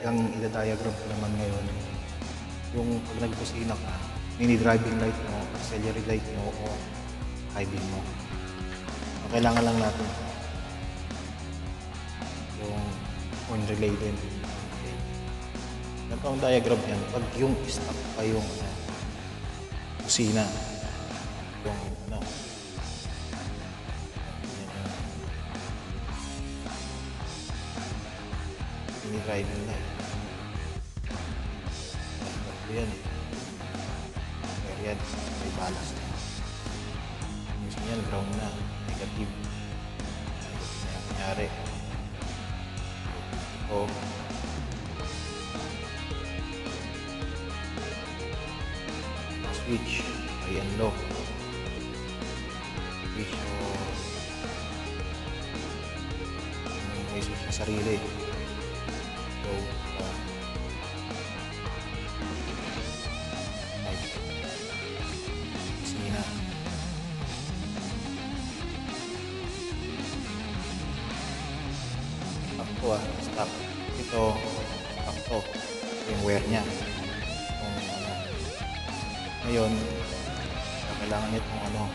ang ida-diagram ko naman ngayon, yung pag nagkusina ka, mini driving light mo, auxiliary light mo, o high beam mo. Ang kailangan lang natin yung on relay din. Okay. Ganito ang diagram yan. Pag yung stop pa yung kusina, yung mini driving light. Yan. Yan, may balas na. Gusto niyan, ground na, negative. Ito na yung nangyari. Ito. Switch, high and low. Switch, may switch na sarili. So, stop. Ito, stop to. Yung wear niya. Ngayon, kailangan niya itong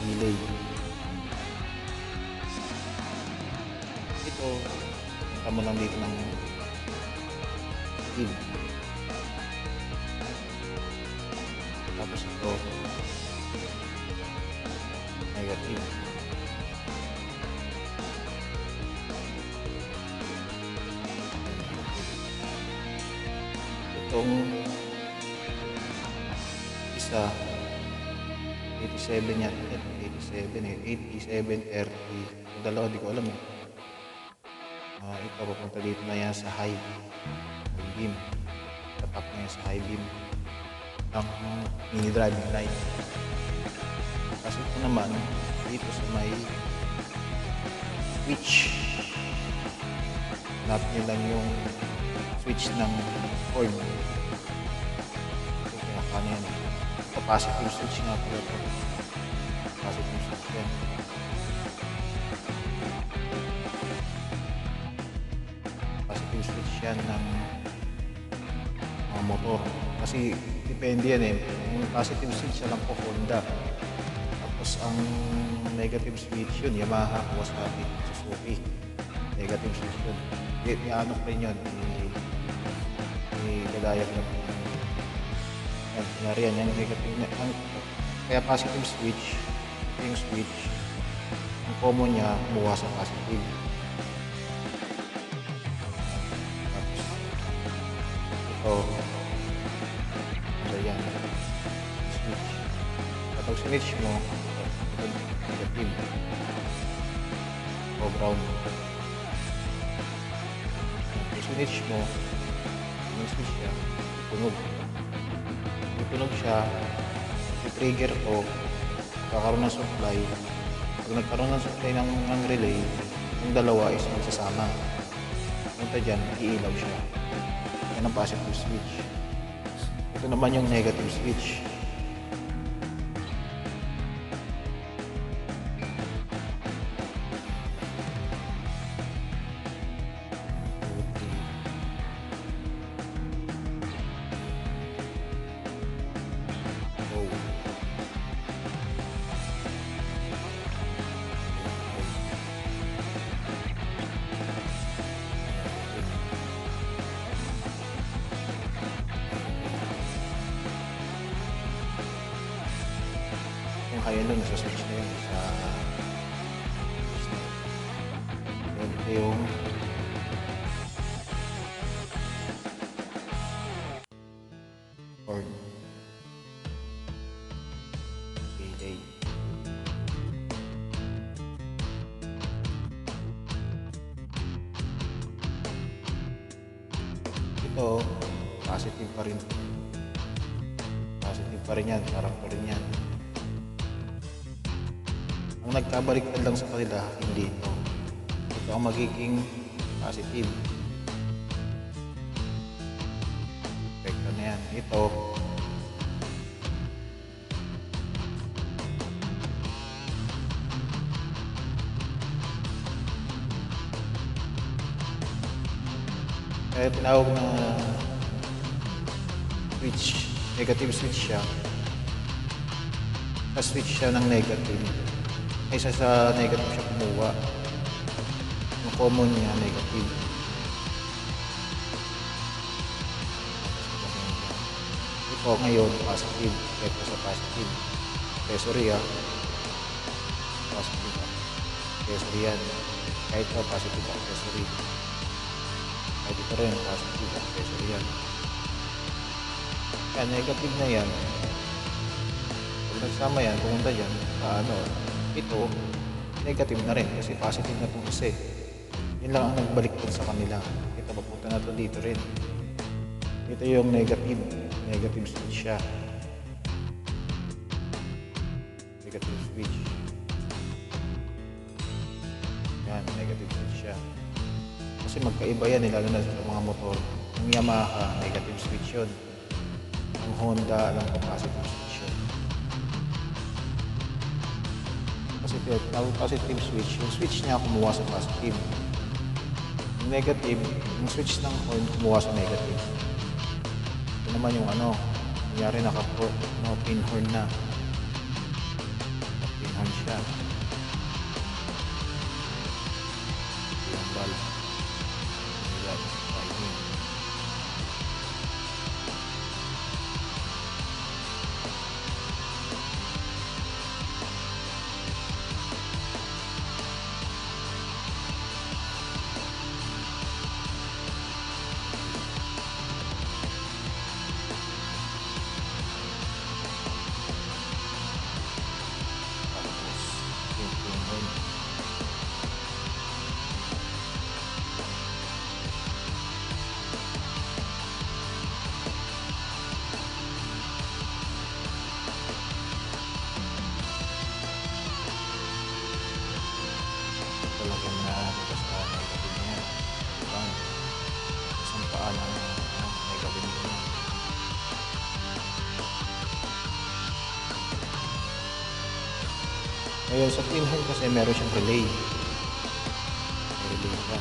relay. Ito, punta mo lang dito ng pin. Tapos ito, negative. Itong isa 87 yan, 87 RT, yung dalawa di ko alam ito papunta dito na yan sa high beam, tapak na yan sa high beam ng mini driving light. Kasi ito naman dito sa may switch, hanap nyo lang yung switch ng cord. Ano yan? Positive switch nga po ito. Positive switch yan. Positive switch yan ng motor. Kasi depende yan Yung positive switch lang po Honda. Tapos ang negative switch yun, Yamaha, Kawasaki, Suzuki. Negative switch yun. Ano pa rin yun? Gagaya ko na po. Kunyari yan, yung negative na. Kaya positive switch, yung switch, ang common niya, buwa sa positive. Tapos, ito, yan, switch. Kapag switch mo, ito, negative. O ground. Kapag switch mo, yung switch niya, tunog. Tunog siya, i-trigger to, kakaroon ng supply. Pag nagkaroon ng supply ng relay, yung dalawa is magsasama. Punta dyan, iilaw siya. Yan ang positive switch. Ito naman yung negative switch. Kaya nun, sa switch na yun sa ito yung cord relay. Ito positive pa rin yan, sarap pa rin yan. Ang nagkabaliktad lang sa kanila, hindi ito. Ito ang magiging positive. Epekto na yan. Ito, Kaya tinawag na switch, negative switch siya. Switch siya ng negative. Isa sa negative siya kumuha. Yung common niya, negative. Ito ngayon, positive. Ito sa positive. Accessory positive accessory yan. Kahit ito, positive accessory. Kahit ito rin, positive accessory yan. Kaya negative na yan. Pag nagsama yan, pumunta dyan, ito, negative na rin kasi positive na itong isa. Yun lang ang nagbalik din sa kanila. Ito, papunta na ito dito rin. Ito yung negative switch siya. Negative switch. Yan, negative switch siya. Kasi magkaiba yan, lalo na sa mga motor. Yung Yamaha, negative switch yun. Ang Honda, alam ko, positive switch yun. Positive switch, yung switch niya kumuha sa positive. Yung negative, yung switch ng horn kumuha sa negative. Ito naman yung nangyari pin horn na. Pin horn siya. Yung valve. Talagang nakakita sa negative niya. Isang paa ng negative niya. Ngayon sa twin horn kasi meron siyang relay. May relay siya.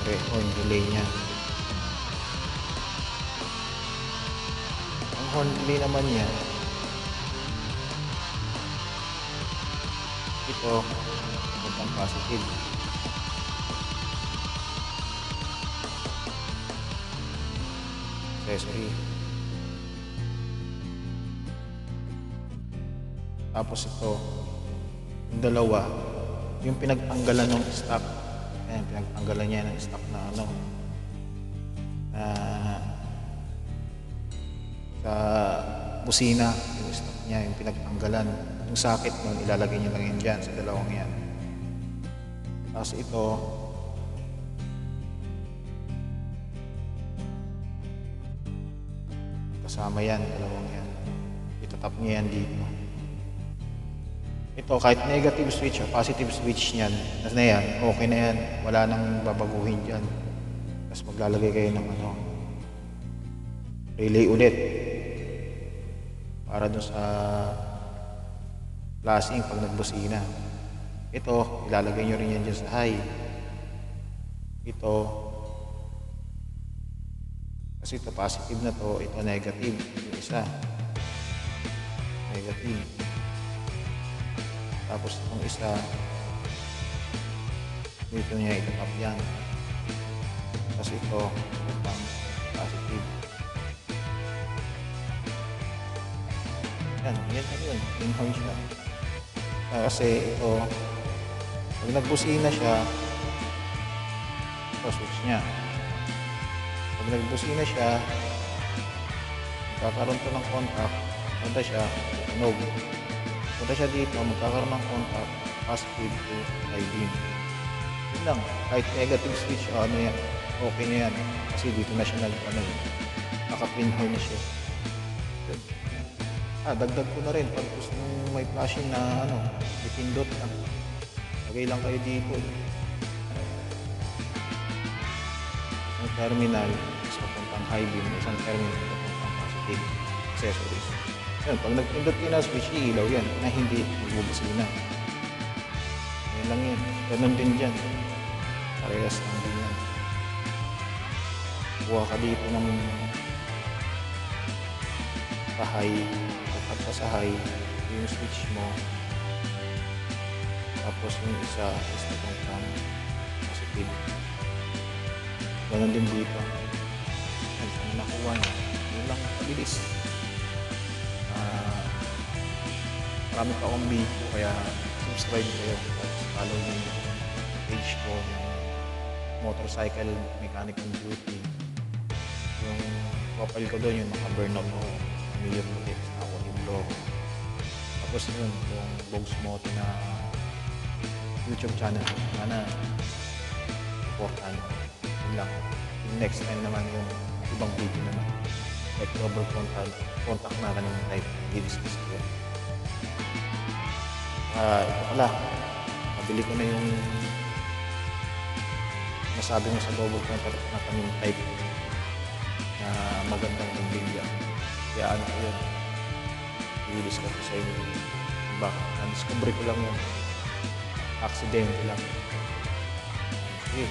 Relay niya. Ang horn relay naman niya, ito, puntang positive. Accessory. Tapos ito, yung dalawa, yung pinagtanggalan ng stock. Ayan, pinagtanggalan niya ng stock na sa busina, yung stock niya, yung pinagtanggalan. Yung socket nun, ilalagay niyo lang yun dyan sa dalawang yan. Tapos ito, kasama yan, dalawang yan. Itatap niya yan dito. Ito, kahit negative switch o positive switch niyan, na yan, okay na yan. Wala nang babaguhin dyan. Tapos maglalagay kayo ng relay ulit. Para doon sa flashing pag nagbusina. Ito, ilalagay nyo rin yan dyan sa high. Ito, kasi ito positive na to, ito negative. Yung isa, negative. Tapos itong isa, dito niya itatap yan. Tapos ito, itong positive. Yan yun. In-horn siya. Kasi ito, pag nagbusina siya, ito switch niya. Pag nagbusina siya, magkakaroon to ng contact, punta siya, tunog. Punta siya dito, magkakaroon ng contact, positive to high beam. Yun lang, kahit negative switch, yan, okay na yan. Kasi dito na siya naka-pinhorn na siya. Dagdag ko na rin pag gusto mong may flashing na dipindot lang. Lagay lang kayo dito. Isang terminal is papuntang high beam, isang terminal papuntang positive accessories. Yan, pag nagpindot yun na switch, iilaw yan na hindi magbubusina. Yan lang yun. Ganun din dyan. parehas lang din yan. Kuha ka dito ng sahay, tapat sa sahay, yung switch mo, tapos yung isa is itong cam positive. Ganon din dito. Yan, kung nakuha nyo, yun lang pabilis. Marami pa akong video, kaya subscribe kayo, tapos follow nyo yung page ko ng Motorcycle Mechanic on Duty. Yung profile ko doon, yung naka-burnout ko, familiar ulit sa ako libro. Tapos yun, yung Bogs Moto na YouTube channel. Sana supportan. Yun lang. Yung next time naman yung ibang video naman. Like double contact na kanang type. I-discuss ko yun. Ito pala. Nabili ko na yung nasabi mo sa double contact na kanang type na magandang pambilya. Kaya ano ko yun. I-discuss ko sa inyo. Bakit? Na-discover ko lang yun. Aksidente lang. Okay.